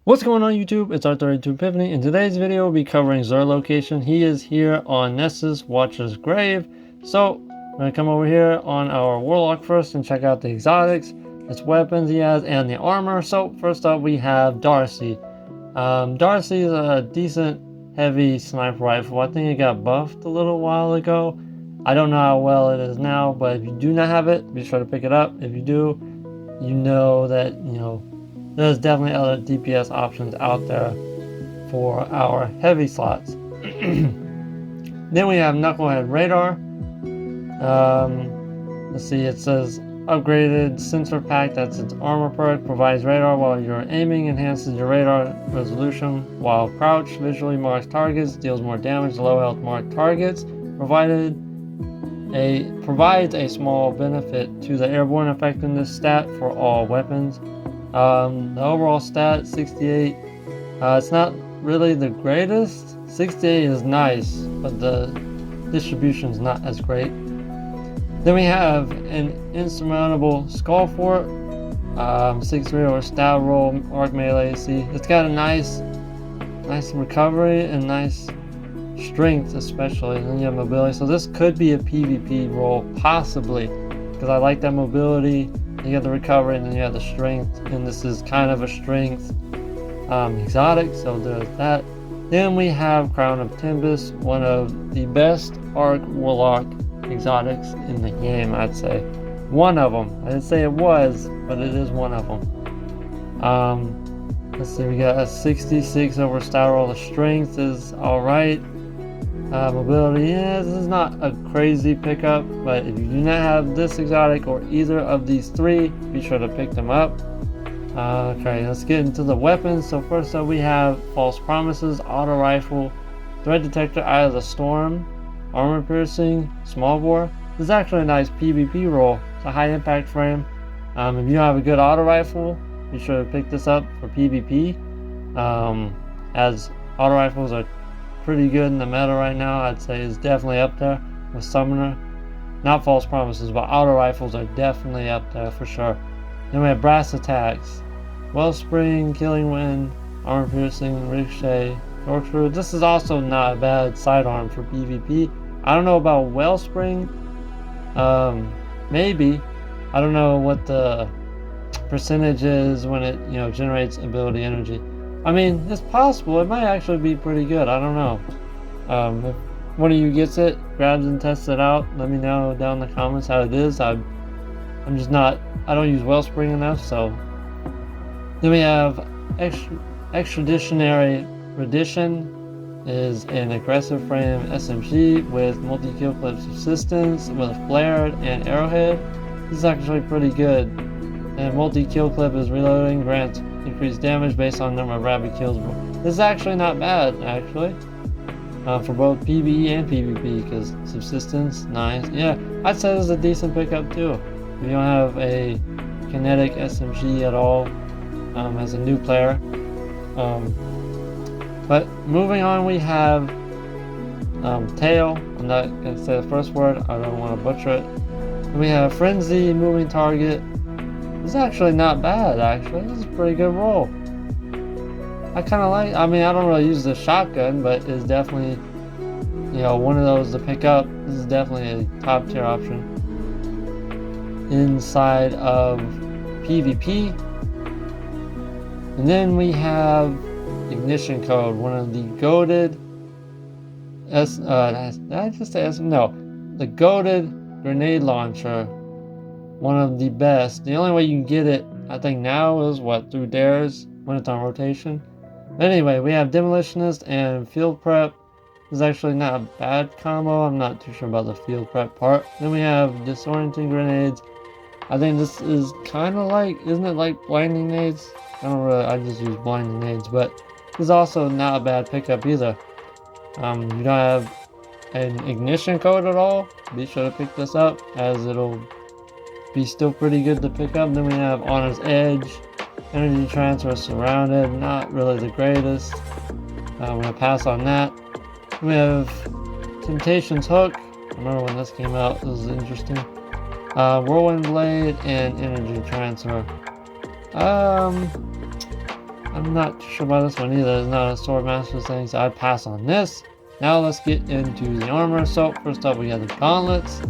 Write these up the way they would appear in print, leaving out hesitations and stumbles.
What's going on YouTube? It's R32 Epiphany. In today's video we'll be covering Xur location. He is here on Nessus Watcher's Grave. So we're going to come over here on our Warlock first and check out the exotics, his weapons he has, and the armor. So first up we have Darcy. Darcy is a decent heavy sniper rifle. I think it got buffed a little while ago. I don't know how well it is now, but if you do not have it, be sure to pick it up. If you do, you know that, there's definitely other DPS options out there for our heavy slots. Then we have Knucklehead Radar. Let's see, it says upgraded sensor pack. That's its armor perk. Provides radar while you're aiming. Enhances your radar resolution while crouched. Visually marks targets. Deals more damage to low health marked targets. Provides a small benefit to the airborne effectiveness stat for all weapons. The overall stat 68. It's not really the greatest. 68 is nice, but the distribution is not as great. Then we have an insurmountable skull fort, 6-3 or stab roll, arc melee AC. It's got a nice recovery and nice strength, especially. And then you have mobility. So this could be a PvP roll, possibly, because I like that mobility. You got the recovery and then you have the strength, and this is kind of a strength exotic, so there's that. Then we have Crown of Tempest, one of the best Arc Warlock exotics in the game, I'd say. One of them. I didn't say it was, but it is one of them. Let's see, we got a 66 over stat roll. The strength is alright. Mobility, yeah, this is not a crazy pickup, but if you do not have this exotic or either of these three, be sure to pick them up. Okay, let's get into the weapons. So first up we have False Promises, Auto Rifle, Threat Detector, Eye of the Storm, Armor Piercing, Small Bore. This is actually a nice PvP roll. It's a high impact frame. If you don't have a good auto rifle, be sure to pick this up for PvP, as auto rifles are pretty good in the meta right now. I'd say is definitely up there with Summoner. Not False Promises, but auto rifles are definitely up there for sure. Then we have Brass Attacks, Wellspring, Killing Wind, Armor Piercing, Ricochet, Corkscrew. This is also not a bad sidearm for PvP. I don't know about Wellspring. Maybe. I don't know what the percentage is when it generates ability energy. I mean, it's possible. It might actually be pretty good. I don't know. If one of you gets it, grabs and tests it out, let me know down in the comments how it is. I don't use Wellspring enough, so. Then we have Extraditionary Redition. Is an aggressive frame SMG with multi-kill clip subsistence with a flared and arrowhead. This is actually pretty good. And multi-kill clip is reloading, grants increased damage based on number of rapid kills. This is actually not bad, actually, for both PvE and PvP, because subsistence, nice. Yeah, I'd say this is a decent pickup too. If you don't have a kinetic SMG at all, as a new player. But moving on, we have Tail. I'm not going to say the first word, I don't want to butcher it. And we have Frenzy, Moving Target. This is actually not bad, actually. This is a pretty good roll. I kind of like, I don't really use the shotgun, but it's definitely, one of those to pick up. This is definitely a top tier option inside of PvP. And then we have Ignition Code, one of the goated the goated grenade launcher, one of the best. The only way you can get it, I think now, is through dares when it's on rotation. But anyway, we have Demolitionist and Field Prep. This is actually not a bad combo. I'm not too sure about the Field Prep part. Then we have Disorienting Grenades. I think this is kind of like, isn't it like Blinding Nades? I just use Blinding Nades, but this is also not a bad pickup either. You don't have an ignition code at all, be sure to pick this up, as it'll be still pretty good to pick up. Then we have Honor's Edge, Energy Transfer Surrounded, not really the greatest. I'm going to pass on that. We have Temptation's Hook. I remember when this came out, this was interesting. Whirlwind Blade and Energy Transfer. I I'm not sure about this one either. It's not a sword master thing, so I'd pass on this. Now let's get into the armor. So first up we have the gauntlets.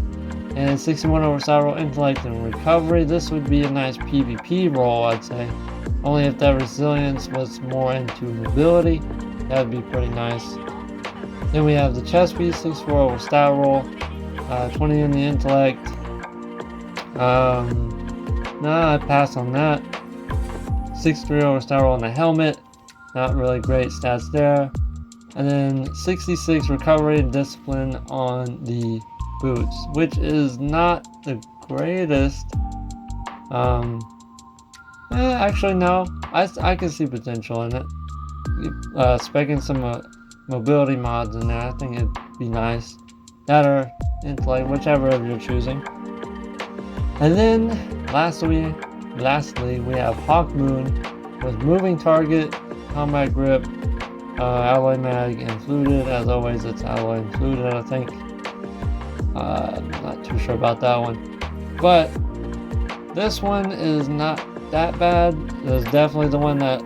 And 61 over stat roll, intellect, and recovery. This would be a nice PvP roll, I'd say. Only if that resilience was more into mobility, that would be pretty nice. Then we have the chest piece, 64 over stat roll, 20 in the intellect. Nah, I'd pass on that. 63 over stat roll on the helmet, not really great stats there. And then 66 recovery and discipline on the boots, which is not the greatest. Actually no, I can see potential in it. Speccing some mobility mods in there, I think it'd be nice. That or intellect, whichever of you're choosing. And then lastly we have Hawkmoon with moving target, combat grip, alloy mag, and fluted. As always, it's alloy and fluted, I think. I'm not too sure about that one, but this one is not that bad. It was definitely the one that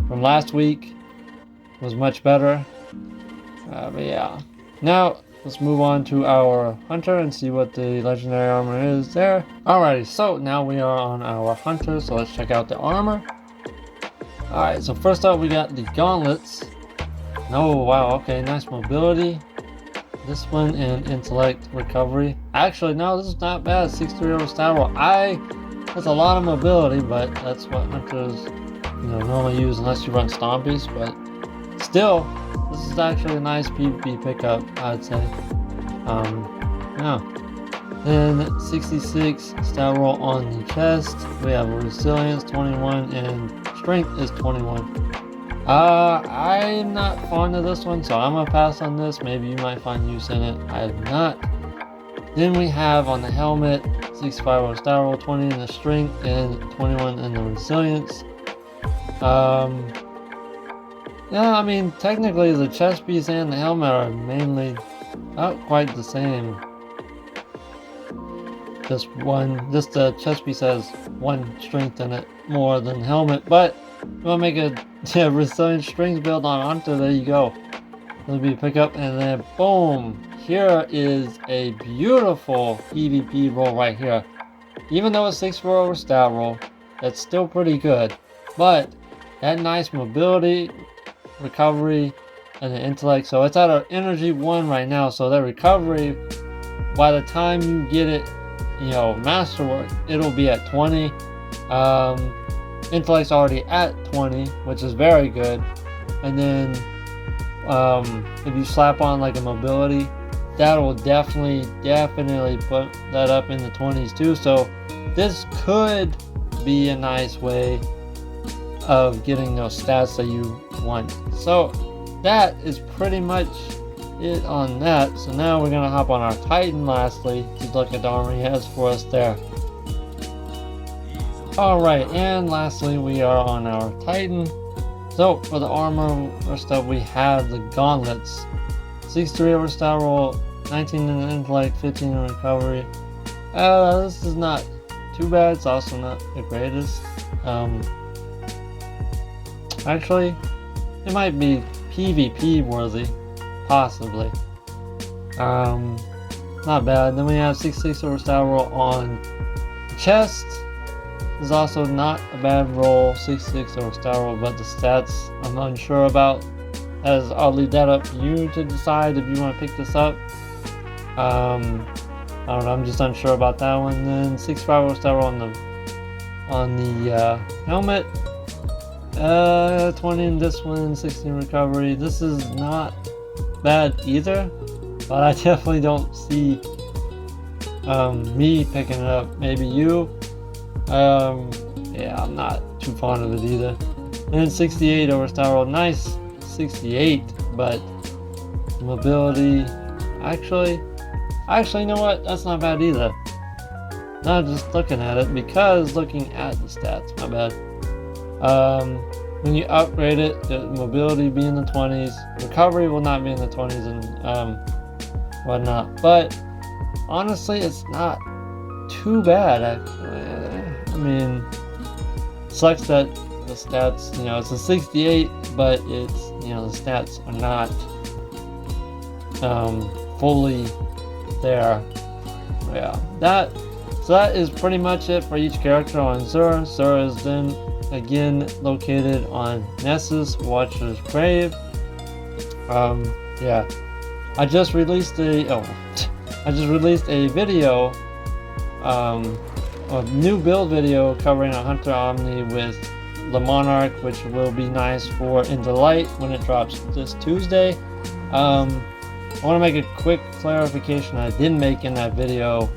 from last week was much better. But yeah, now let's move on to our hunter and see what the legendary armor is there. Alrighty, so now we are on our hunter, so let's check out the armor. Alright, so first up we got the gauntlets. Oh wow, okay, nice mobility, discipline, and intellect recovery. Actually, no, this is not bad. 63 over stat roll. That's a lot of mobility, but that's what hunters, normally use unless you run stompies. But still, this is actually a nice PvP pickup, I'd say. Yeah. Then 66 stat roll on the chest. We have resilience 21 and strength is 21. I'm not fond of this one, so I'm gonna pass on this. Maybe you might find use in it. I have not. Then we have on the helmet 65 on stat roll, 20 in the strength, and 21 in the resilience. Yeah, I mean technically the chest piece and the helmet are mainly not quite the same. Just the chest piece has one strength in it more than the helmet, but you want to make a resilient strings build on hunter, there you go. That'll be a pickup, and then boom, here is a beautiful PvP roll right here. Even though it's 64 over stat roll, that's still pretty good, but that nice mobility, recovery, and the intellect. So it's at our energy 1 right now, so that recovery, by the time you get it, masterwork, it'll be at 20. Intellect's already at 20, which is very good. And then if you slap on like a mobility, that will definitely put that up in the 20s too. So this could be a nice way of getting those stats that you want. So that is pretty much it on that. So now we're gonna hop on our Titan lastly to look at the armor he has for us there. Alright, and lastly we are on our Titan. So for the armor, first up we have the gauntlets. 63 over stat roll, 19 in intellect, 15 in recovery. This is not too bad, it's also not the greatest. Actually, it might be PvP worthy, possibly. Not bad. Then we have 66 over stat roll on chest. This is also not a bad roll, 66 over stat roll, but the stats I'm unsure about. As I'll leave that up to you to decide if you want to pick this up. I don't know, I'm just unsure about that one. Then 65 over stat roll on the helmet. 20 in discipline, 16 recovery. This is not bad either, but I definitely don't see me picking it up. Maybe you. Yeah, I'm not too fond of it either. And then 68 over stat roll, nice 68, but mobility, actually, you know what? That's not bad either. Not just looking at it, because looking at the stats, my bad. When you upgrade it, the mobility be in the 20s, recovery will not be in the 20s and whatnot. But honestly, it's not too bad actually. I mean, sucks that the stats, you know, it's a 68, but it's, you know, the stats are not fully there. Yeah, so that is pretty much it for each character on Xur. Xur is then again located on Nessus, Watcher's Grave. Yeah, I just released a video, a new build video covering a Hunter Omni with the Monarch, which will be nice for In the Light when it drops this Tuesday. I want to make a quick clarification I didn't make in that video.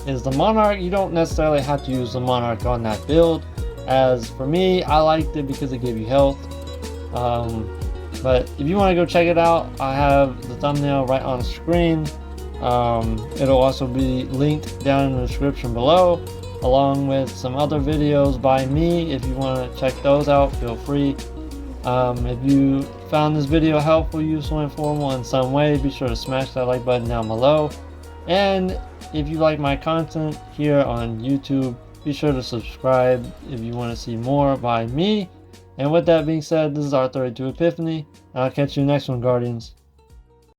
Is the Monarch, you don't necessarily have to use the Monarch on that build. As for me, I liked it because it gave you health. But if you want to go check it out, I have the thumbnail right on screen. It'll also be linked down in the description below, along with some other videos by me. If you want to check those out, feel free. If you found this video helpful, useful, informative in some way, be sure to smash that like button down below. And if you like my content here on YouTube, be sure to subscribe if you want to see more by me. And with that being said, this is R32 Epiphany, and I'll catch you next one, Guardians.